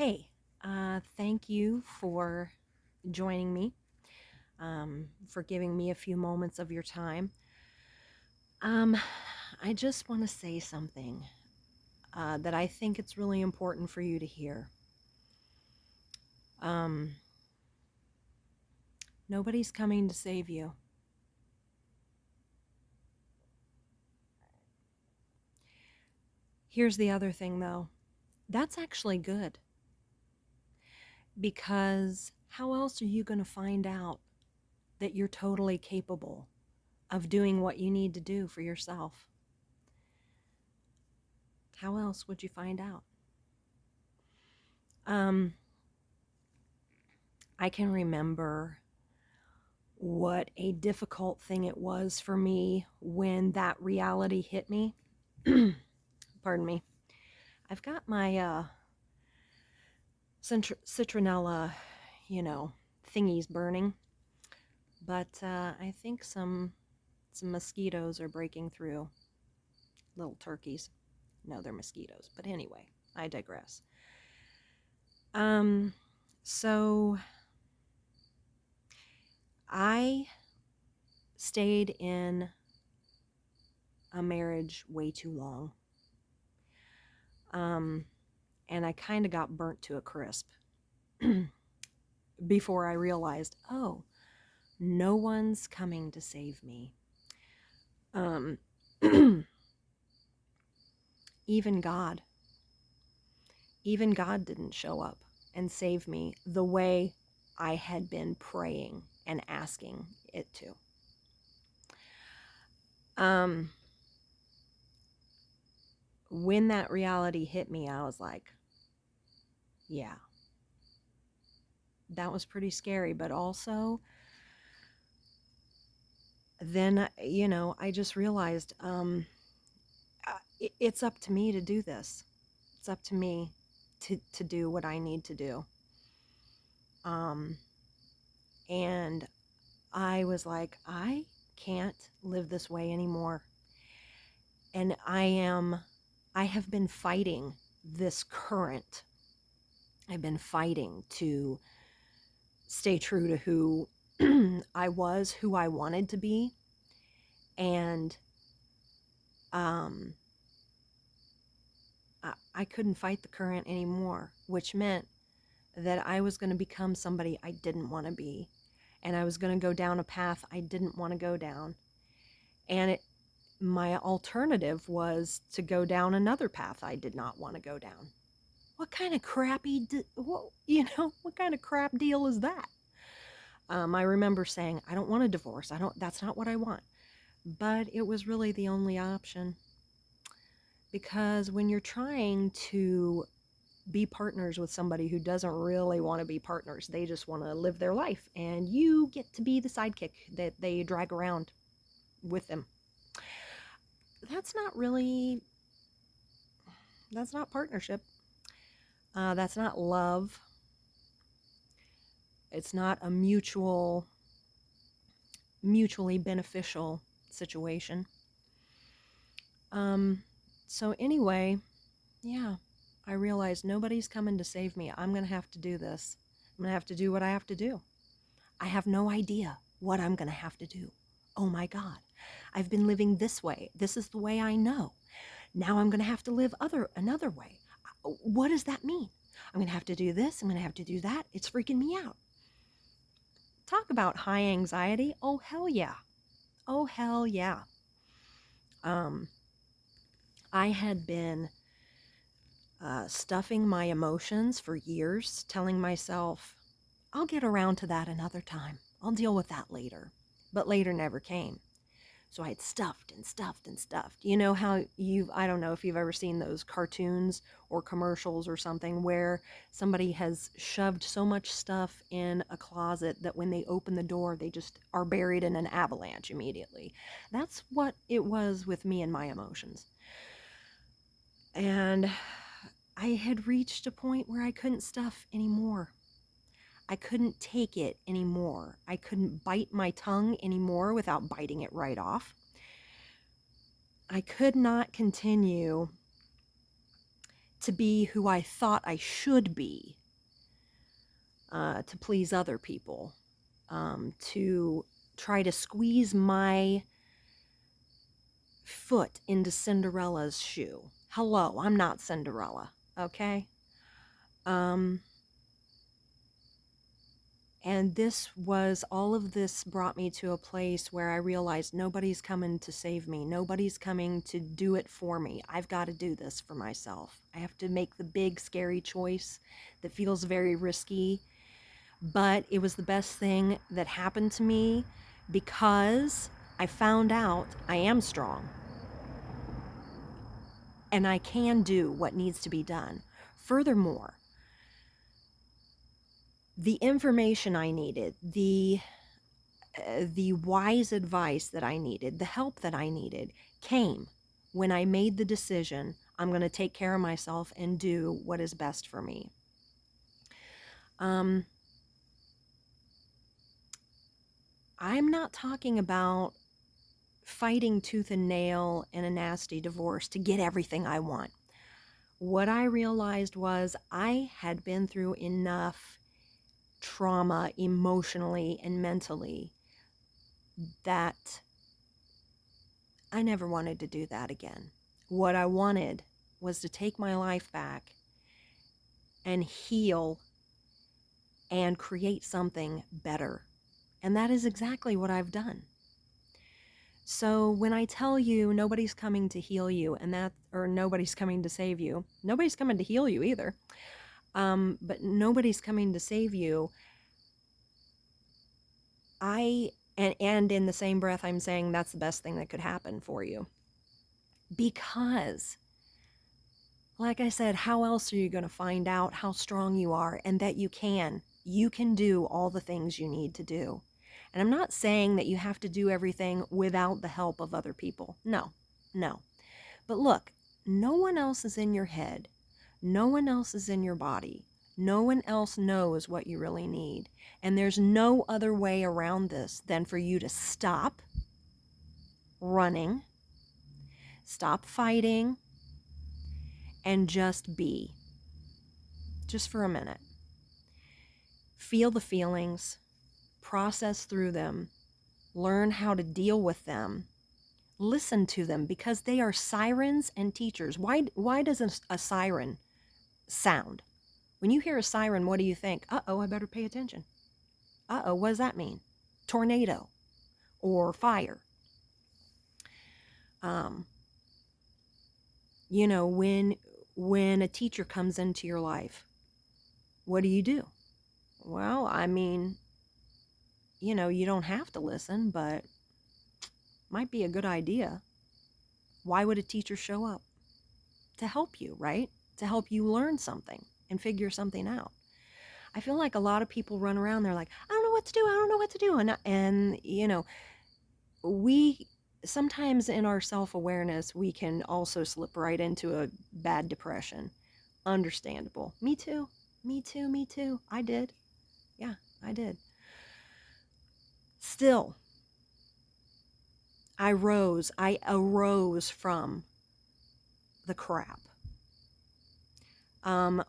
Hey, thank you for joining me, for giving me a few moments of your time. Um, I just want to say something that I think it's really important for you to hear. Um, Nobody's coming to save you. Here's the other thing, though. That's actually good because how else are you going to find out that you're totally capable of doing what you need to do for yourself? How else would you find out? Um, I can remember what a difficult thing it was for me when that reality hit me. Pardon me. I've got my citronella, thingies burning, but I think some mosquitoes are breaking through. Little turkeys. No, they're mosquitoes. But anyway, I digress. Um, so I stayed in a marriage way too long. And I kind of got burnt to a crisp before I realized, oh, no one's coming to save me. Um, even God, even God didn't show up and save me the way I had been praying and asking it to. When that reality hit me, I was like, yeah, that was pretty scary. But also, then, I just realized it's up to me to do this. It's up to me to do what I need to do. Um, and I was like, I can't live this way anymore. And I have been fighting this current. I've been fighting to stay true to who I was, who I wanted to be. And um, I couldn't fight the current anymore, which meant that I was going to become somebody I didn't want to be. And I was going to go down a path I didn't want to go down. And my alternative was to go down another path I did not want to go down. What kind of what kind of crap deal is that? I remember saying, I don't want a divorce. That's not what I want. But it was really the only option. Because when you're trying to be partners with somebody who doesn't really want to be partners, they just want to live their life, and you get to be the sidekick that they drag around with them. That's not really, that's not partnership. That's not love. It's not a mutually beneficial situation. Um, so anyway, yeah, I realized nobody's coming to save me. I'm going to have to do this. I'm going to have to do what I have to do. I have no idea what I'm going to have to do. Oh my God. I've been living this way. This is the way I know. Now I'm going to have to live another way. What does that mean? I'm going to have to do this. I'm going to have to do that. It's freaking me out. Talk about high anxiety. Oh, hell yeah. Oh, hell yeah. Um, I had been stuffing my emotions for years, telling myself, I'll get around to that another time. I'll deal with that later. But later never came. So I had stuffed and stuffed and stuffed. You know how I don't know if you've ever seen those cartoons or commercials or something where somebody has shoved so much stuff in a closet that when they open the door, they just are buried in an avalanche immediately. That's what it was with me and my emotions. And I had reached a point where I couldn't stuff anymore. I couldn't take it anymore. I couldn't bite my tongue anymore without biting it right off. I could not continue to be who I thought I should be, to please other people, to try to squeeze my foot into Cinderella's shoe. Hello, I'm not Cinderella, okay? Um, and all of this brought me to a place where I realized nobody's coming to save me. Nobody's coming to do it for me. I've got to do this for myself. I have to make the big, scary choice that feels very risky, but it was the best thing that happened to me because I found out I am strong and I can do what needs to be done. Furthermore, the information I needed, the wise advice that I needed, the help that I needed came when I made the decision I'm going to take care of myself and do what is best for me. I'm not talking about fighting tooth and nail in a nasty divorce to get everything I want. What I realized was I had been through enough trauma emotionally and mentally that I never wanted to do that again. What I wanted was to take my life back and heal and create something better. And that is exactly what I've done. So when I tell you nobody's coming to heal you or nobody's coming to save you, nobody's coming to heal you either. But nobody's coming to save you. And in the same breath, I'm saying that's the best thing that could happen for you. Because, like I said, how else are you going to find out how strong you are and that you can do all the things you need to do? And I'm not saying that you have to do everything without the help of other people. No. But look, no one else is in your head. No one else is in your body. No one else knows what you really need. And there's no other way around this than for you to stop running, stop fighting, and just be. Just for a minute. Feel the feelings, process through them, learn how to deal with them, listen to them because they are sirens and teachers. Why does a siren sound? When you hear a siren, what do you think? Uh-oh, I better pay attention. Uh-oh, what does that mean? Tornado or fire. When a teacher comes into your life, what do? Well, I mean, you don't have to listen, but might be a good idea. Why would a teacher show up? To help you, right? To help you learn something and figure something out. I feel like a lot of people run around, they're like, I don't know what to do. I don't know what to do. And we sometimes in our self-awareness, we can also slip right into a bad depression. Understandable. Me too. I did. Yeah, I did. Still, I arose from the crap.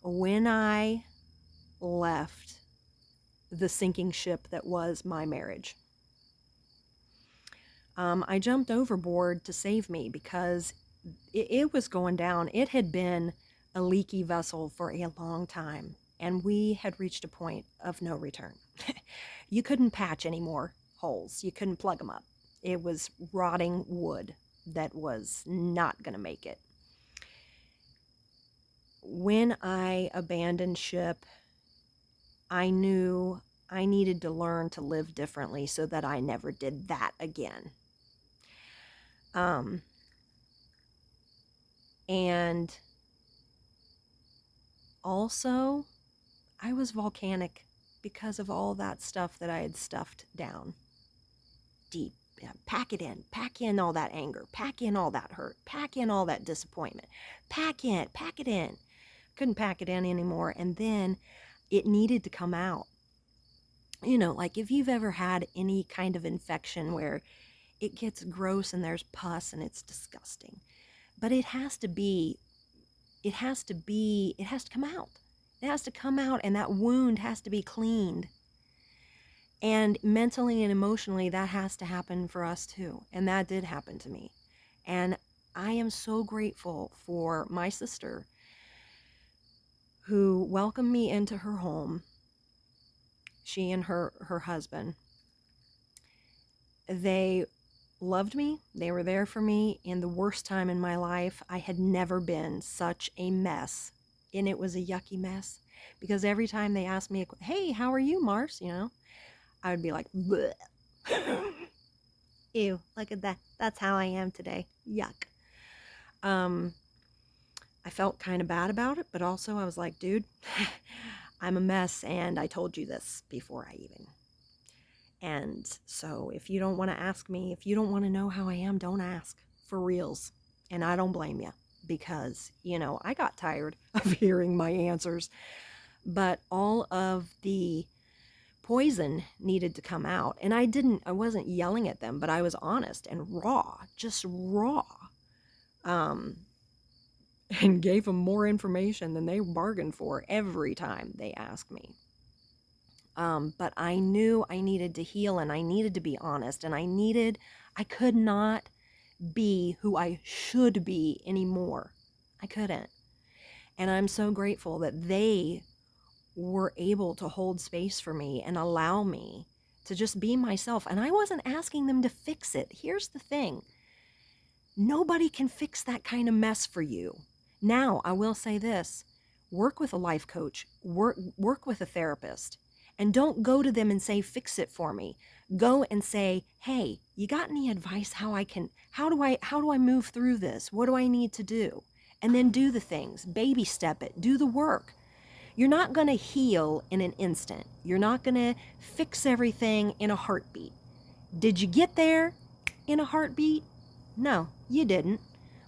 When I left the sinking ship that was my marriage, I jumped overboard to save me because it was going down. It had been a leaky vessel for a long time, and we had reached a point of no return. You couldn't patch any more holes. You couldn't plug them up. It was rotting wood that was not going to make it. When I abandoned ship, I knew I needed to learn to live differently so that I never did that again. And also, I was volcanic because of all that stuff that I had stuffed down deep. Pack in all that anger, pack in all that hurt, pack in all that disappointment, pack it in. Couldn't pack it in anymore, and then it needed to come out. Like if you've ever had any kind of infection where it gets gross and there's pus and it's disgusting, but it has to be it has to come out. It has to come out, and that wound has to be cleaned. And mentally and emotionally, that has to happen for us too. And that did happen to me. And I am so grateful for my sister who welcomed me into her home. She and her husband. They loved me. They were there for me in the worst time in my life. I had never been such a mess. And it was a yucky mess. Because every time they asked me, hey, how are you, Mars? I would be like, bleh. Ew, look at that. That's how I am today. Yuck. I felt kind of bad about it, but also I was like, dude, I'm a mess, and I told you this before I even. And so if you don't want to ask me, if you don't want to know how I am, don't ask, for reals. And I don't blame you, because, I got tired of hearing my answers. But all of the poison needed to come out. And I wasn't yelling at them, but I was honest and raw, just raw. And gave them more information than they bargained for every time they asked me. But I knew I needed to heal, and I needed to be honest, and I could not be who I should be anymore. I couldn't. And I'm so grateful that they were able to hold space for me and allow me to just be myself. And I wasn't asking them to fix it. Here's the thing. Nobody can fix that kind of mess for you. Now, I will say this. Work with a life coach. Work with a therapist. And don't go to them and say, fix it for me. Go and say, hey, you got any advice how do I move through this? What do I need to do? And then do the things. Baby step it. Do the work. You're not going to heal in an instant. You're not going to fix everything in a heartbeat. Did you get there in a heartbeat? No, you didn't.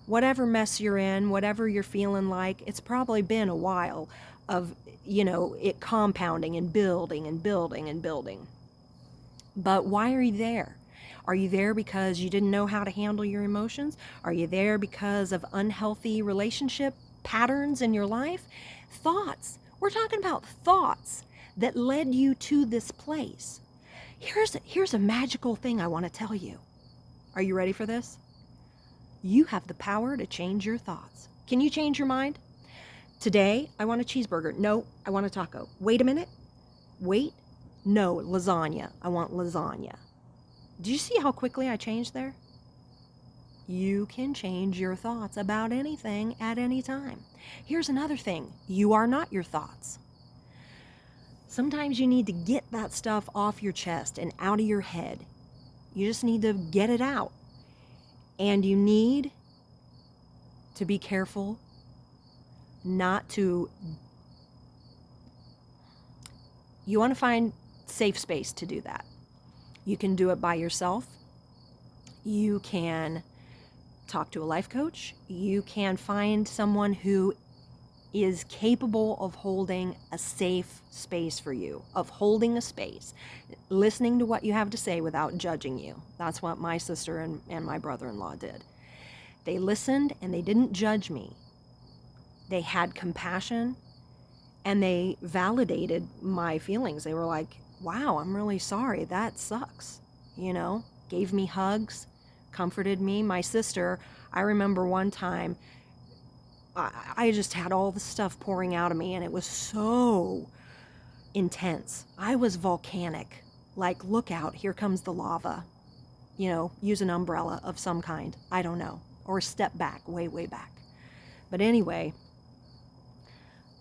Whatever mess you're in, whatever you're feeling like, it's probably been a while of, it compounding and building and building and building. But why are you there? Are you there because you didn't know how to handle your emotions? Are you there because of unhealthy relationship patterns in your life? Thoughts. We're talking about thoughts that led you to this place. Here's a magical thing I want to tell you. Are you ready for this? You have the power to change your thoughts. Can you change your mind? Today, I want a cheeseburger. No, I want a taco. Wait a minute. Wait. No, lasagna. I want lasagna. Do you see how quickly I changed there? You can change your thoughts about anything at any time. Here's another thing. You are not your thoughts. Sometimes you need to get that stuff off your chest and out of your head. You just need to get it out. And you need to be careful not to... You want to find safe space to do that. You can do it by yourself. You can talk to a life coach. You can find someone who is capable of holding a safe space for you, of holding a space, listening to what you have to say without judging you. That's what my sister and my brother-in-law did. They listened and they didn't judge me. They had compassion and they validated my feelings. They were like, wow, I'm really sorry. That sucks. Gave me hugs, comforted me. My sister, I remember one time, I just had all the stuff pouring out of me, and it was so intense. I was volcanic. Like, look out, here comes the lava. Use an umbrella of some kind. I don't know. Or step back, way, way back. But anyway,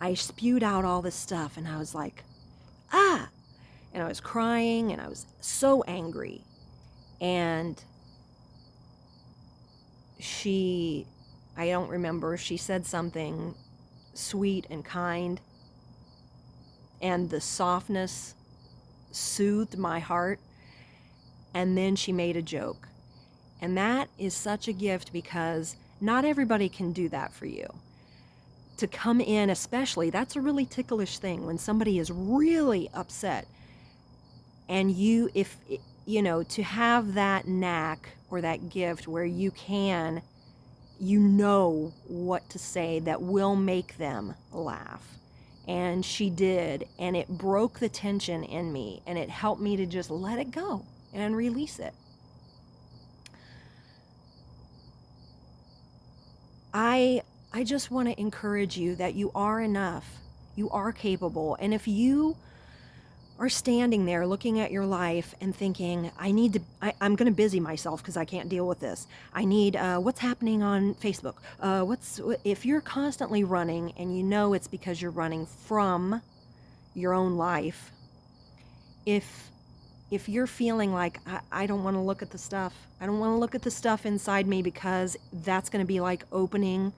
I spewed out all this stuff, and I was like, ah! And I was crying, and I was so angry. And I don't remember, she said something sweet and kind, and the softness soothed my heart, and then she made a joke. And that is such a gift, because not everybody can do that for you. To come in, especially, that's a really ticklish thing when somebody is really upset, and to have that knack or that gift where you can you know what to say that will make them laugh. And she did, and it broke the tension in me, and it helped me to just let it go and release it. I just want to encourage you that you are enough. You are capable. And if you are standing there looking at your life and thinking, I'm going to busy myself because I can't deal with this. I need, what's happening on Facebook? If you're constantly running and you know it's because you're running from your own life, if you're feeling like, I don't want to look at the stuff, I don't want to look at the stuff inside me because that's going to be like opening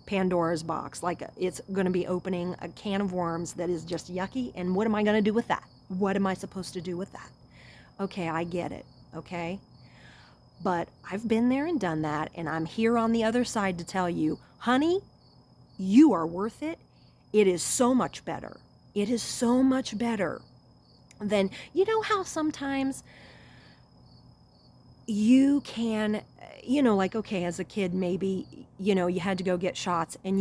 Pandora's box, like it's going to be opening a can of worms that is just yucky. And what am I going to do with that? What am I supposed to do with that? Okay, I get it. Okay. But I've been there and done that. And I'm here on the other side to tell you, honey, you are worth it. It is so much better. It is so much better than, you know how sometimes you can, like, okay, as a kid, maybe, you had to go get shots, and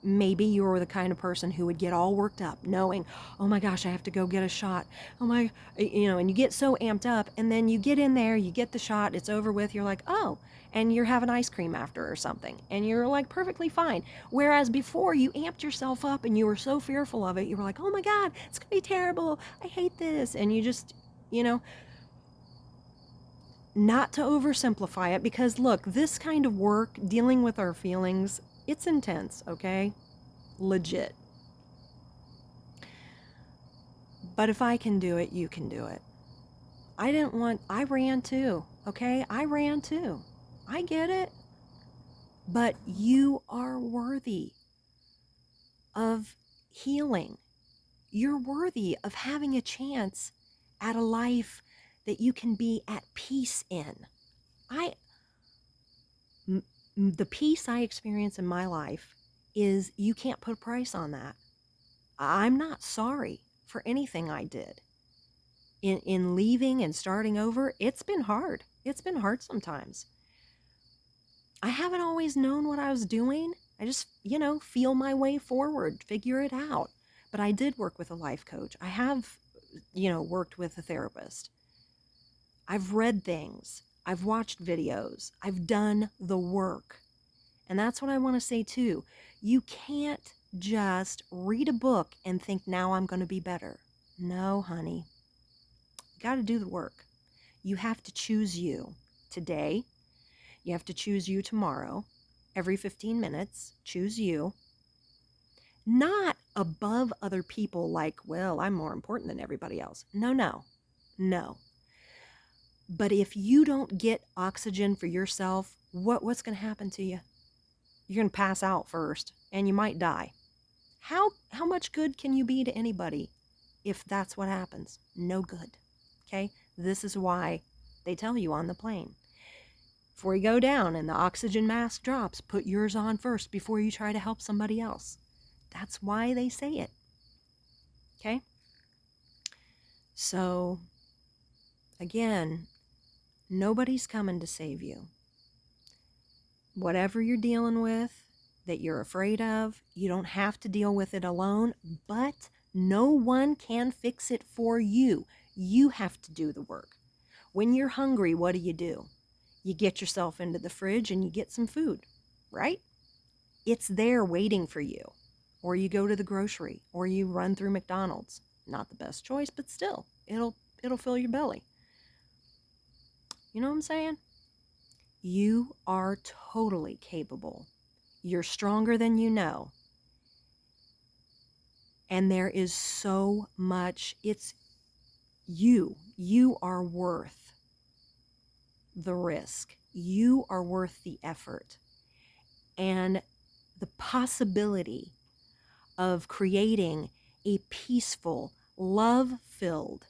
maybe you were the kind of person who would get all worked up knowing, oh my gosh, I have to go get a shot. Oh my, and you get so amped up, and then you get in there, you get the shot, it's over with, you're like, oh, and you're having ice cream after or something, and you're like perfectly fine. Whereas before you amped yourself up and you were so fearful of it, you were like, oh my God, it's gonna be terrible. I hate this. And you just, not to oversimplify it, because look, this kind of work, dealing with our feelings, it's intense, okay? Legit. But if I can do it, you can do it. I ran too, okay? I ran too. I get it. But you are worthy of healing. You're worthy of having a chance at a life that you can be at peace in. The peace I experience in my life is, you can't put a price on that. I'm not sorry for anything I did. In leaving and starting over, it's been hard. It's been hard sometimes. I haven't always known what I was doing. I just, feel my way forward, figure it out. But I did work with a life coach. I have, worked with a therapist. I've read things. I've watched videos. I've done the work. And that's what I want to say too. You can't just read a book and think, now I'm going to be better. No, honey. You got to do the work. You have to choose you today. You have to choose you tomorrow. Every 15 minutes, choose you. Not above other people like, well, I'm more important than everybody else. No. But if you don't get oxygen for yourself, what's going to happen to you? You're going to pass out first, and you might die. How much good can you be to anybody if that's what happens? No good. Okay? This is why they tell you on the plane, before you go down and the oxygen mask drops, put yours on first before you try to help somebody else. That's why they say it. Okay? So, again, nobody's coming to save you. Whatever you're dealing with that you're afraid of, you don't have to deal with it alone, but no one can fix it for you. You have to do the work. When you're hungry, what do? You get yourself into the fridge and you get some food, right? It's there waiting for you. Or you go to the grocery, or you run through McDonald's. Not the best choice, but still, it'll fill your belly. You know what I'm saying? You are totally capable. You're stronger than you know. And there is so much. It's you. You are worth the risk. You are worth the effort. And the possibility of creating a peaceful, love-filled,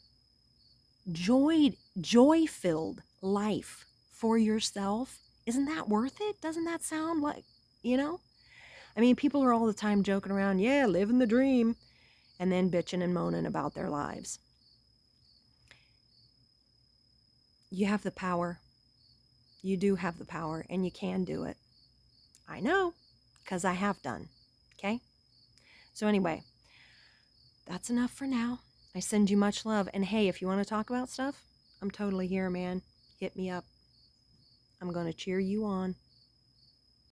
joy-filled life for yourself, isn't that worth it? Doesn't that sound like, I mean, people are all the time joking around, yeah, living the dream, and then bitching and moaning about their lives. You have the power. You do have the power, and you can do it. I know, because I have done. Okay? So anyway, that's enough for now. I send you much love. And hey, if you want to talk about stuff, I'm totally here, man. Hit me up. I'm going to cheer you on.